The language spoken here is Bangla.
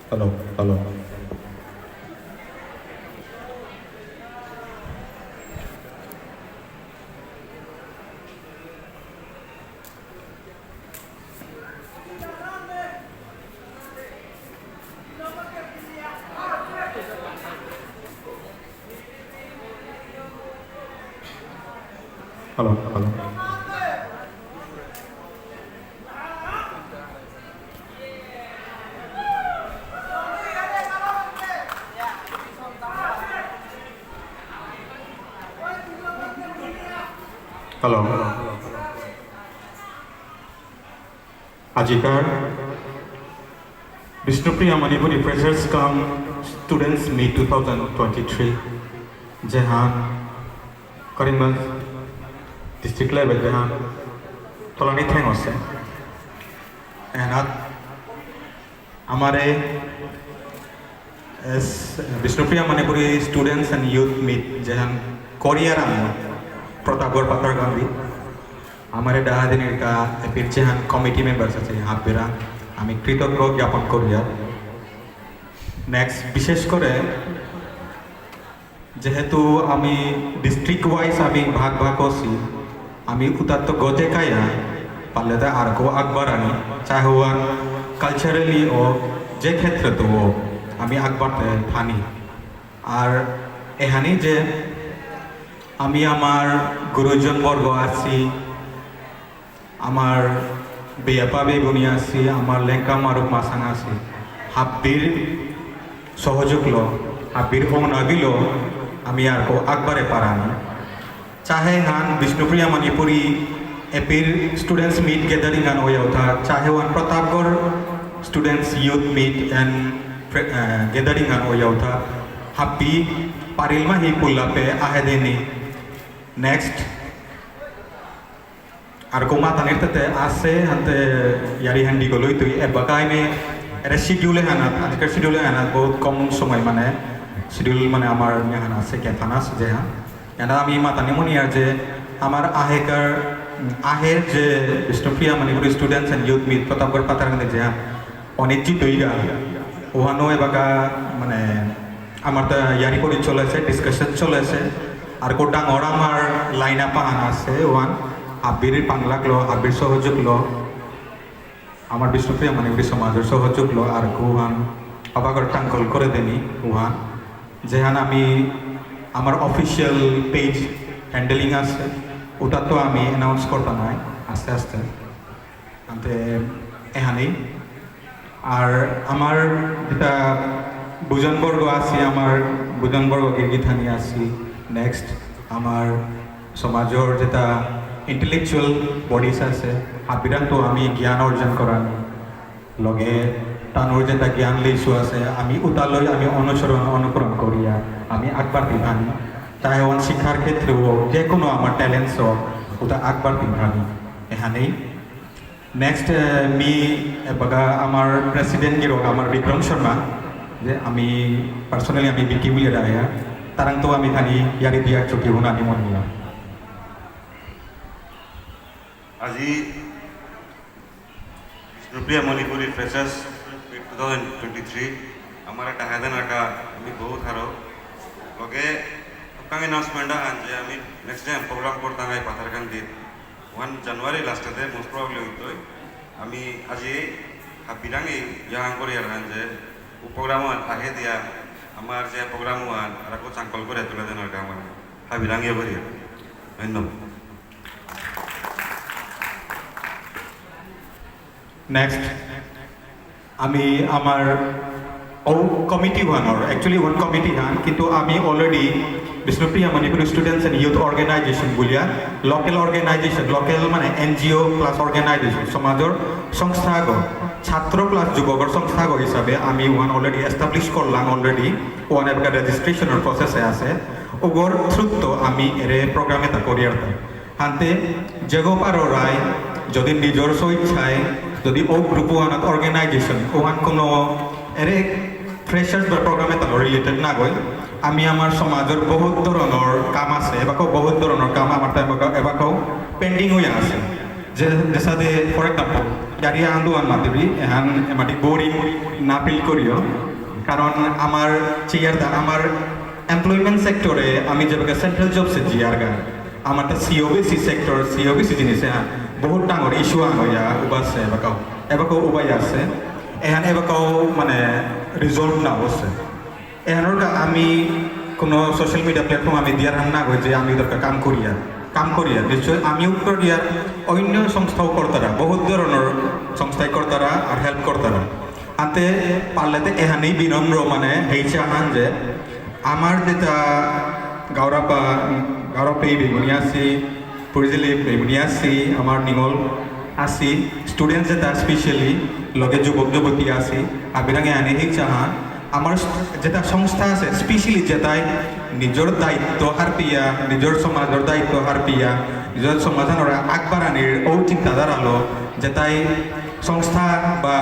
Hello, hello. Hello, hello. Hello. আজিকার Bishnupriya Manipuri freshers cum students meet 2023 যেহান করিমগঞ্জ ডিস্ট্রিক্ট লেভেল যেহান তলানি ঠেং আছে এনাত আমারে Bishnupriya Manipuri students and youth meet যেহান কোরিয়ার আমার প্রতাপগড় পাতারগান্ধী আমার ডাহাদিনের কা এপির যেহান কমিটি মেম্বার্স আছে হাববেরা আমি কৃতজ্ঞ জ্ঞাপন করি নেক্সট বিশেষ করে যেহেতু আমি ডিস্ট্রিক্ট ওয়াইজ আমি ভাগ ভাগ করছি আমি উতাত্ত গতে কায়া পারলে আর কো আকবর আনি চাহে ওয়ান কালচারালি ও যে ক্ষেত্রে তো আমি আকবরতে ফানি আর এহানি যে আমি আমার গুরুজনবর্গ আছি আমার বেয়াপা বেগুনি আছি আমার লেঙ্কা মারুক মাসাং আছি হাব্বির সহযোগ লো হাব্বির হনাবিল আমি আর কো আকবারে পারানি চাহে গান বিষ্ণুপ্রিয়া মণিপুরি এপির স্টুডেন্টস মিট গেদারিং গান হয়ে ওঠা চাহে ওয়ান Pratapgarh students youth meet and gathering গান হয়ে ওঠা হাব্বি পারিলমা হি পুল্লাপে আহেদেনি নেক্সট আর কোমা তানিরতে আছে হাতে ইয়ারি হ্যান্ডি গলই তুই এবাকাইনে এটা শিডিউলে হানাত আজকের শিডিউলে হানাত বহুত কম সময় মানে শিডিউল মানে আমার হানা আছে ক্যাথানাস যে হ্যাঁ এটা আমি মাতানি মনি আর যে আমার আহের যে Bishnupriya Manipuri students and youth meet Pratapgarh পাতারগান্ধী যে হ্যাঁ অনেকজি দইগা ওহানো এবাকা মানে আমার তো ইয়ারি করে চলেছে ডিসকাশন চলেছে আর কো ডাঙর আমার লাইন আপ হানা আছে ওয়ান আবির পাংলাক লো আবির সহযোগ লো আমার বিষ্ণুপ্রিয়া মণিপুরি সমাজের সহযোগ লো আর কুহান আবাগর টাঙ্কল করে দেনি উহান যেহান আমি আমার অফিসিয়াল পেজ হ্যান্ডেলিং আছে ওটা তো আমি অ্যানাউন্স করতাম নাই আস্তে আস্তে আনতে এহানেই আর আমার যেটা বুজনবর্গ আছি আমার বুজনবর্গ গিরগিথানি আছি নেক্সট আমার সমাজের যেটা ইন্টেলেকচুয়াল বডিজ আছে হাবিরান তো আমি জ্ঞান অর্জন করার লগে টানোর যেটা জ্ঞান লৈছো আছে আমি উতালৈ আমি অনুকরণ করিয়া আমি আকবার দিভানি চাহে ওয়ান শিক্ষার ক্ষেত্রেও যে কোনো আমার ট্যালেন্টস হোক ওটা আকবার দিভানি এখানেই নেক্সট মি বাগা আমার প্রেসিডেন্ট গিরক আমার বিক্রম শর্মা যে আমি পার্সোনালি আমি বিকি মিলে দাঁড়িয়ে তারাং তো আমি খানি ইয়ারি দিয়া চুকি হুনানি মন নিলাম আজি বিষ্ণুপ্রিয়া মণিপুরি ফ্রেশার্স 2023 আমার একটা হায়দান আঁকা আমি বহুত হারো লগে আমি অ্যানাউন্সমেন্ট আন যে আমি নেক্সট টাইম প্রোগ্রাম করতাম এই পাথারকান্দির 1 জানুয়ারি লাস্টেতে মোস্ট প্রবলি হইতো আমি আজি হাবিরাঙি ইয়াং করি আর যে প্রোগ্রাম আহে দিয়া আমার যে প্রোগ্রাম ওয়ান আর চাঙ্কল করে তুলে দেন আর আমার হাবিরাঙিয়ে করি ধন্যবাদ নেক্সট আমি আমার ও কমিটি ওয়ানর অ্যাকচুয়ালি ওয়ান কমিটি গান কিন্তু আমি already Bishnupriya Manipuri students and youth organization বলিয়া লোকাল অর্গানাইজেশন লোকাল মানে এনজিও প্লাস অর্গানাইজেশন সমাজের সংস্থাগ ছাত্র প্লাস যুবকর সংস্থাগ হিসাবে আমি ওয়ান অলরেডি এস্টাবলিশ করলাম অলরেডি ওয়ান এবার রেজিস্ট্রেশনের প্রসেসে আছে ওগর থ্রুত আমি এর প্রোগ্রামে তা করিয়ার হান্তে জেগোপারো রায় যদি নিজের স্বইচ্ছায় যদি ও গ্রুপ ওয়ান অর্গানাইজেশন ওয়ান কোনো এর ফ্রেশার্স বা প্রোগ্রামে তার রিলেটেড না গই আমি আমার সমাজের বহুত ধরনের কাম আছে এবাকেও বহুত ধরনের কাম আমার এবাকেও পেন্ডিং হয়ে আছে যে সাথে ফর এক্সাম্পল ইয়ারি আন্দোলন মাতিবি এহান এমাটি বোরিং না ফিল করিও কারণ আমার চেয়ারদা আমার এমপ্লয়মেন্ট সেক্টরে আমি যেভাবে সেন্ট্রাল জবসে জিয়ার গা আমার সিওবিসি সেক্টর সিওবিসি জিনিসে হ্যাঁ বহুত ডাঙর ইস্যু আঙয়া উবাছে এবাকাও উবাই আছে এহান এবাকাও মানে রিজলভ না হচ্ছে এহানোর আমি কোনো সোশ্যাল মিডিয়া প্ল্যাটফর্ম আমি দিয়ার হান না যে আমি দরকার কাম করিয়া নিশ্চয় আমিও করিয়া অন্য সংস্থাও কর্তারা বহুত ধরনের সংস্থায় কর্তারা আর হেল্প কর্তারা আতে পারলেতে এহানেই বিনম্র মানে হেইছে হান যে আমার যেটা গাওরাপে বেগুনি আছি পুরিজিলি বেগুনি আছি আমার নিঙল আছি স্টুডেন্ট যেটা স্পেশালি লগে যুবক যুবতী আছি আবিরাঙে আনি হেইছে হান আমার যেটা সংস্থা আছে স্পেশালি যেটাই নিজের দায়িত্ব হারপিয়া নিজের সমাজের দায়িত্ব হারপিয়া নিজের সমাধানের আগবাড়ানির ও চিন্তাধারা আলো যেটাই সংস্থা বা